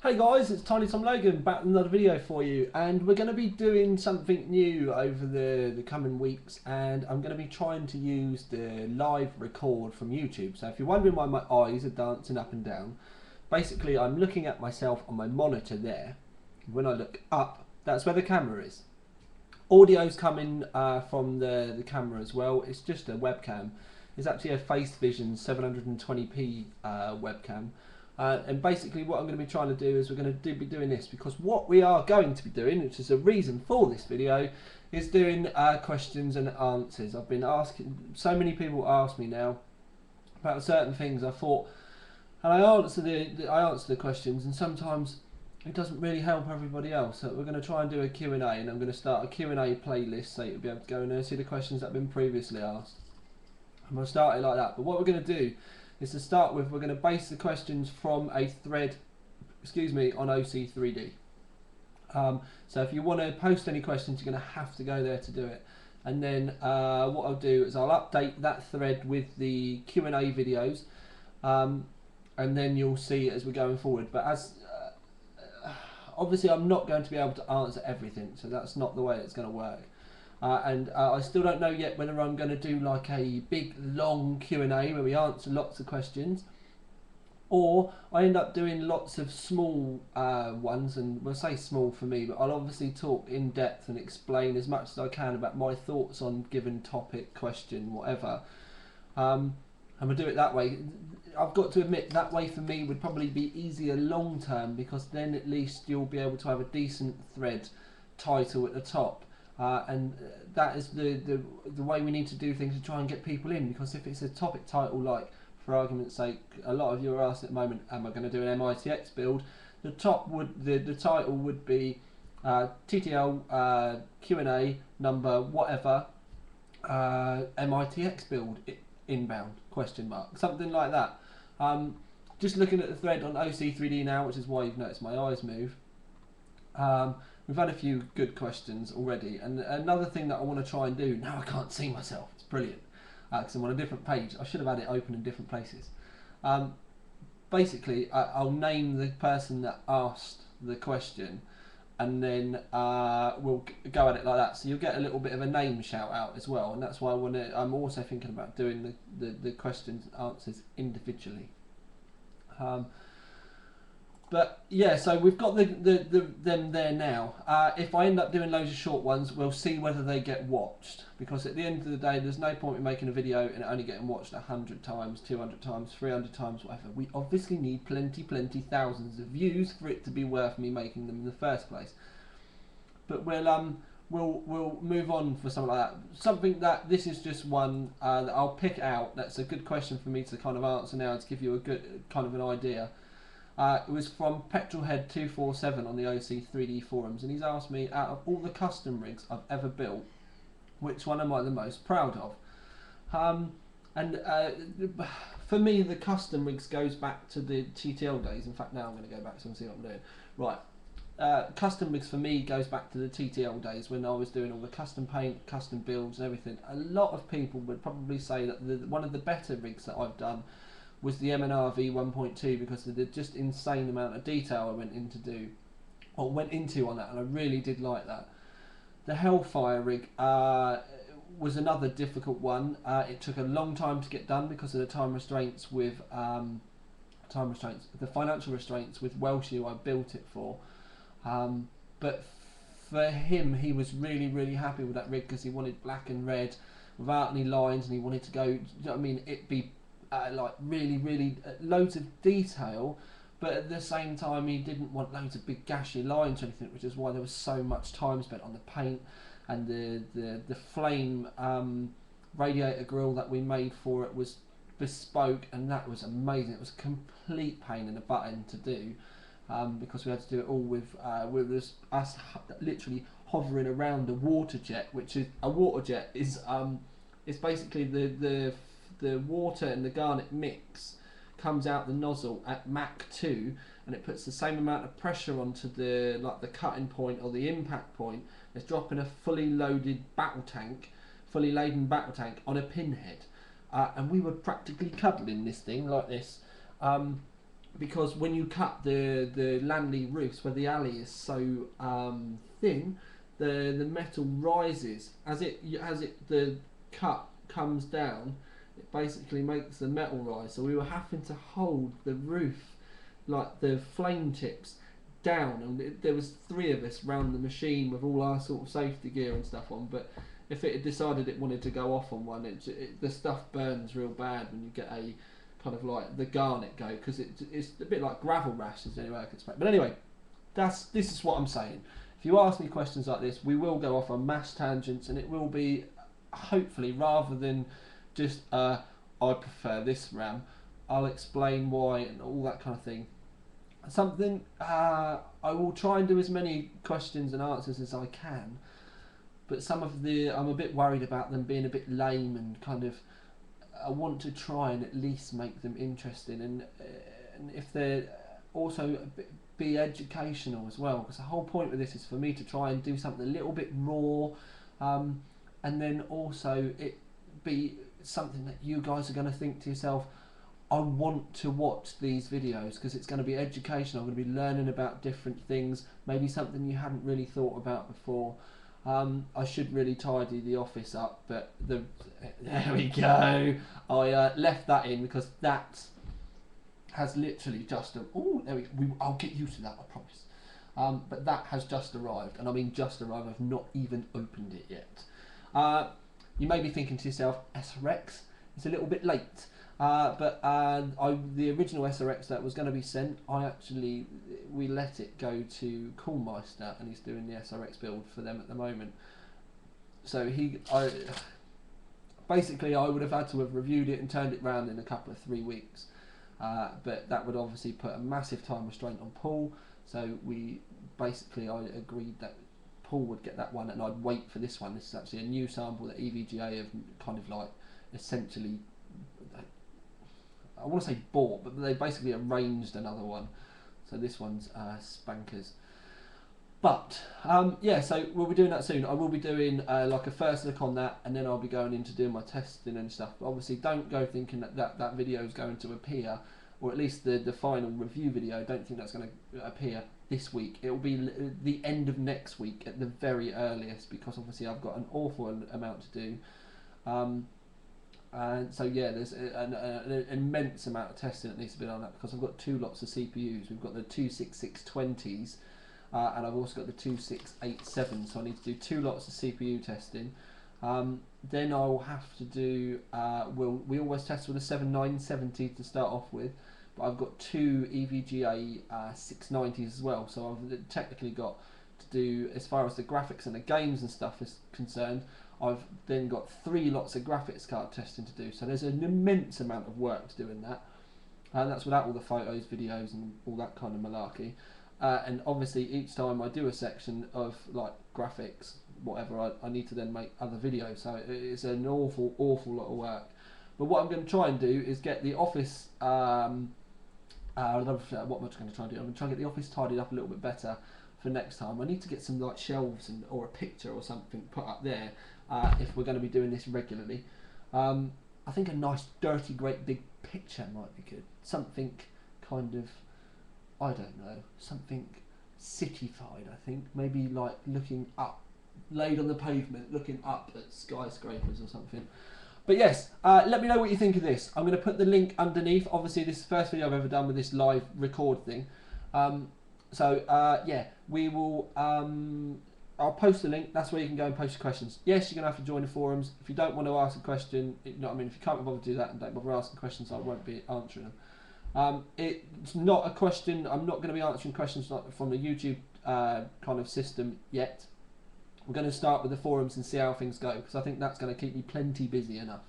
Hey guys, it's Tiny Tom Logan back with another video for you, and we're going to be doing something new over the coming weeks, and I'm going to be trying to use the live record from YouTube. So if you're wondering why my eyes are dancing up and down, basically I'm looking at myself on my monitor there. When I look up, that's where the camera is. Audio's coming from the camera as well. It's just a webcam. It's actually a Face Vision 720p webcam. And basically what I'm going to be trying to do is we're going to be doing this, because what we are going to be doing, which is a reason for this video, is doing questions and answers. I've been asking, so many people ask me now about certain things. I thought, and I answer the questions, and sometimes it doesn't really help everybody else. So we're going to try and do a Q&A, and I'm going to start a Q&A playlist so you'll be able to go in there and see the questions that have been previously asked. I'm going to start it like that. But what we're going to do is, to start with, we're going to base the questions from a thread, on OC3D. So if you want to post any questions, you're going to have to go there to do it. And then what I'll do is I'll update that thread with the Q&A videos, and then you'll see it as we're going forward. But as obviously I'm not going to be able to answer everything, so that's not the way it's going to work. And I still don't know yet whether I'm going to do like a big long Q&A where we answer lots of questions, or I end up doing lots of small ones. And we'll say small for me, but I'll obviously talk in depth and explain as much as I can about my thoughts on given topic, question, whatever. And we'll do it that way. I've got to admit, that way for me would probably be easier long term, because then at least you'll be able to have a decent thread title at the top. And that is the way we need to do things to try and get people in, because if it's a topic title, like, for argument's sake, a lot of you are asking at the moment, am I going to do an MITx build? The title would be TTL Q&A number whatever MITx build inbound ? Something like that. Just looking at the thread on OC3D now, which is why you've noticed my eyes move. We've had a few good questions already, and another thing that I want to try and do, now I can't see myself, it's brilliant, because I'm on a different page. I should have had it open in different places. Basically, I'll name the person that asked the question, and then we'll go at it like that, so you'll get a little bit of a name shout out as well. And that's why I'm also thinking about doing the questions and answers individually. But yeah, so we've got them there now. If I end up doing loads of short ones, we'll see whether they get watched, because at the end of the day, there's no point in making a video and it only getting watched 100 times, 200 times, 300 times, whatever. We obviously need plenty, thousands of views for it to be worth me making them in the first place. But we'll move on for something like that. Something that, this is just one that I'll pick out. That's a good question for me to kind of answer now, to give you a good kind of an idea. It was from Petrolhead247 on the OC3D forums, and he's asked me, out of all the custom rigs I've ever built, which one am I the most proud of? For me, the custom rigs goes back to the TTL days. In fact, now I'm going to go back so I can see what I'm doing. Right, custom rigs for me goes back to the TTL days, when I was doing all the custom paint, custom builds and everything. A lot of people would probably say that one of the better rigs that I've done was the M&R V1.2, because of the just insane amount of detail I went into on that, and I really did like that. The Hellfire rig was another difficult one. It took a long time to get done because of the time restraints with the financial restraints with Welsh, who I built it for. But for him, he was really happy with that rig, because he wanted black and red without any lines, and he wanted to go, you know what I mean, it be like really loads of detail, but at the same time he didn't want loads of big gashy lines or anything, which is why there was so much time spent on the paint. And the flame radiator grill that we made for it was bespoke, and that was amazing. It was a complete pain in the button to do, because we had to do it all with us literally hovering around a water jet, which is a water jet is basically the water and the garnet mix comes out the nozzle at Mach 2, and it puts the same amount of pressure onto the cutting point or the impact point as dropping a fully laden battle tank on a pinhead. And we were practically cuddling this thing like this. because when you cut the Landley roofs where the alley is so thin, the metal rises as the cut comes down. It basically makes the metal rise. So we were having to hold the roof, like the flame tips, down, and there was 3 of us round the machine with all our sort of safety gear and stuff on. But if it had decided it wanted to go off on one, the stuff burns real bad when you get a kind of like the garnet go, because it's a bit like gravel rashes anyway, I could expect. But anyway, this is what I'm saying. If you ask me questions like this, we will go off on mass tangents, and it will be, hopefully, rather than just I prefer this RAM, I'll explain why and all that kind of thing. Something I will try and do as many questions and answers as I can, but some of I'm a bit worried about them being a bit lame, and kind of I want to try and at least make them interesting, and if they're also be educational as well, because the whole point of this is for me to try and do something a little bit more, and then also it be something that you guys are going to think to yourself, I want to watch these videos because it's going to be educational. I'm going to be learning about different things, maybe something you hadn't really thought about before. I should really tidy the office up, but there we go. I left that in because that has literally just I'll get used to that, I promise. But that has just arrived, and I mean just arrived. I've not even opened it yet. You may be thinking to yourself, SRX, it's a little bit late. But the original SRX that was going to be sent, we let it go to Coolmeister, and he's doing the SRX build for them at the moment. So basically I would have had to have reviewed it and turned it round in a couple of 3 weeks. But that would obviously put a massive time restraint on Paul. So I agreed that Paul would get that one, and I'd wait for this one. This is actually a new sample that EVGA have kind of like essentially, I want to say bought, but they basically arranged another one. So this one's Spankers. But yeah, so we'll be doing that soon. I will be doing like a first look on that, and then I'll be going into doing my testing and stuff. But obviously don't go thinking that video is going to appear, or at least the final review video, don't think that's going to appear this week. It will be the end of next week at the very earliest, because obviously I've got an awful amount to do. And so yeah, there's an immense amount of testing that needs to be done on that, because I've got 2 lots of CPUs. We've got the 26620s, and I've also got the 2687s, so I need to do 2 lots of CPU testing. Then I'll have to do, we always test with a 7970 to start off with, but I've got 2 EVGA 690s as well, so I've technically got to do, as far as the graphics and the games and stuff is concerned, I've then got 3 lots of graphics card testing to do. So there's an immense amount of work to do in that, and that's without all the photos, videos and all that kind of malarkey. And obviously each time I do a section of like graphics, whatever, I need to then make other videos, so it's an awful lot of work. But what I'm going to try and do is get the office, what am I going to try and do? I'm going to try and get the office tidied up a little bit better for next time. I need to get some like shelves or a picture or something put up there if we're going to be doing this regularly. I think a nice dirty great big picture might be good. Something kind of, I don't know, something cityfied, I think. Maybe like looking up, laid on the pavement, looking up at skyscrapers or something. But yes, let me know what you think of this. I'm going to put the link underneath. Obviously this is the first video I've ever done with this live record thing. Yeah, we will, I'll post the link. That's where you can go and post your questions. Yes, you're going to have to join the forums. If you don't want to ask a question, you know what I mean, if you can't be bothered to do that and don't bother asking questions, I won't be answering them. It's not a question, I'm not going to be answering questions from the YouTube kind of system yet. We're going to start with the forums and see how things go, because I think that's going to keep me plenty busy enough.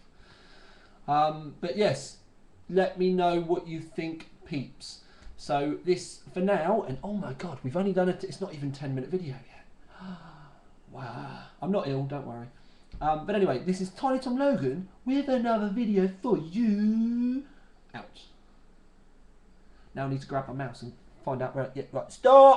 But yes, let me know what you think, peeps. So this for now, and oh my god, we've only done it's not even 10-minute video yet. Wow, I'm not ill, don't worry. But anyway, this is Tiny Tom Logan with another video for you. Ouch. Now I need to grab my mouse and find out where. Yeah, right. Stop.